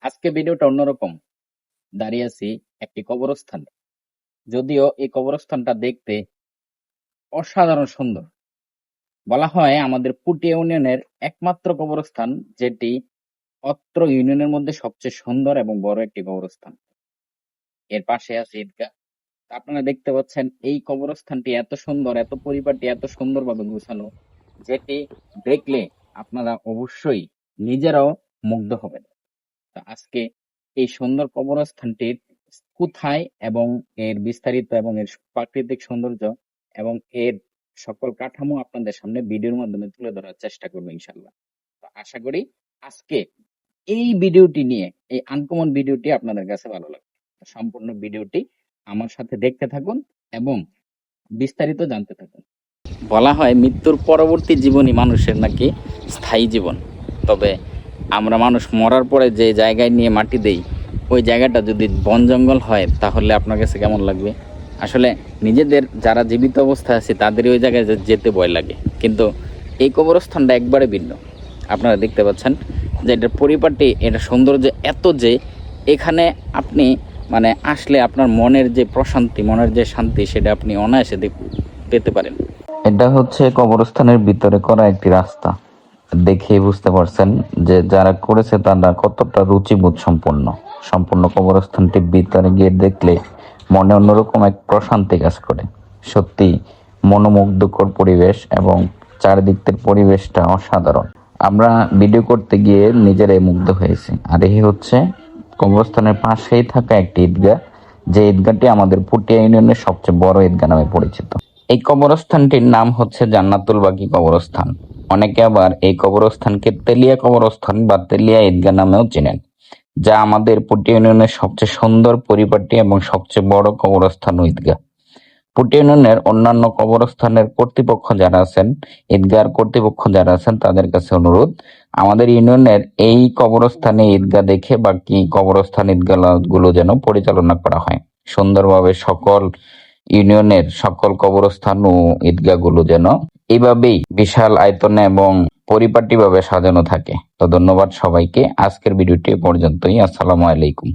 আজকে ভিডিওটা অন্যরকম। দাঁড়িয়ে আছি একটি কবরস্থানে। যদিও এই কবরস্থানটা দেখতে অসাধারণ সুন্দর। বলা হয় আমাদের পুটি ইউনিয়নের একমাত্র কবরস্থান যেটি অত্র ইউনিয়নের মধ্যে সবচেয়ে সুন্দর এবং বড় একটি কবরস্থান। এর পাশে আছে ঈদগাহ। আপনারা দেখতে পাচ্ছেন এই কবরস্থানটি এত সুন্দর, এত পরিপাটি, এত সুন্দরভাবে গুছানো, যেটি দেখলে আপনারা অবশ্যই নিজেরাও মুগ্ধ হবেন। তো আজকে এই সুন্দর কবরস্থানটির কোথায় এবং এর বিস্তারিত এবং এর প্রাকৃতিক সৌন্দর্য এবং এর সকল কাঠামো আপনাদের সামনে ভিডিওর মাধ্যমে তুলে ধরার চেষ্টা করবো ইনশাল্লাহ। তো আশা করি আজকে এই ভিডিওটি নিয়ে, এই আনকমন ভিডিওটি আপনাদের কাছে ভালো লাগবে। তো সম্পূর্ণ ভিডিওটি আমার সাথে দেখতে থাকুন এবং বিস্তারিত জানতে থাকুন। বলা হয় মৃত্যুর পরবর্তী জীবনই মানুষের নাকি স্থায়ী জীবন। তবে আমরা মানুষ মরার পরে যে জায়গায় নিয়ে মাটি দেই, ওই জায়গাটা যদি বন জঙ্গল হয় তাহলে আপনার কাছে কেমন লাগবে? আসলে নিজেদের যারা জীবিত অবস্থায় আছে তাদের ওই জায়গায় যেতে ভয় লাগে, কিন্তু এই কবরস্থানটা একবারে ভিন্ন। আপনারা দেখতে পাচ্ছেন যে এটার পরিপাটি, এটা সৌন্দর্য এত যে এখানে আপনি মানে আসলে আপনার মনের যে প্রশান্তি, মনের যে শান্তি, সেটা আপনি অনায়াসে পেতে পারেন। এটা হচ্ছে কবরস্থানের ভিতরে করা একটি রাস্তা। দেখেই বুঝতে পারছেন যে যারা করেছে তারা কতটা রুচিবোধ সম্পূর্ণ কবরস্থানটির ভিতরে গিয়ে দেখলে মনে অন্যরকম এক প্রশান্তি কাজ করে। সত্যি মনোমুগ্ধকর পরিবেশ এবং চারিদিকের পরিবেশটা অসাধারণ। আমরা ভিডিও করতে গিয়ে নিজেরাই মুগ্ধ হয়েছি। আর এই হচ্ছে কবরস্থানের পাশেই থাকা একটি ঈদগাহ, যে ঈদগাহটি আমাদের পুটিয়া ইউনিয়নের সবচেয়ে বড় ঈদগাহ নামে পরিচিত। এই কবরস্থানটির নাম হচ্ছে জান্নাতুল বাকি কবরস্থান। অনেকে আবার এই কবরস্থানকে তেলিয়া কবরস্থান বা তেলিয়া ঈদগাহ নামেও চেনেন, যা আমাদের পুটিয়া ইউনিয়নের সবচেয়ে সুন্দর, পরিপাটি এবং সবচেয়ে বড় কবরস্থান ও ঈদগাহ। পুটিয়া ইউনিয়নের অন্যান্য কবরস্থানের কর্তৃপক্ষ যারা আছেন, ঈদগাহ কর্তৃপক্ষ যারা আছেন, তাদের কাছে অনুরোধ, আমাদের ইউনিয়নের এই কবরস্থানে ঈদগাহ দেখে বাকি কবরস্থান ঈদগাহ গুলো যেন পরিচালনা করা হয় সুন্দরভাবে। সকল ইউনিয়নের সকল কবরস্থান ও ঈদগাহ গুলো যেন এইভাবেই বিশাল আয়তনে এবং পরিপাটিভাবে সাজানো থাকে। তো ধন্যবাদ সবাইকে। আজকের ভিডিওটি পর্যন্তই। আসসালামু আলাইকুম।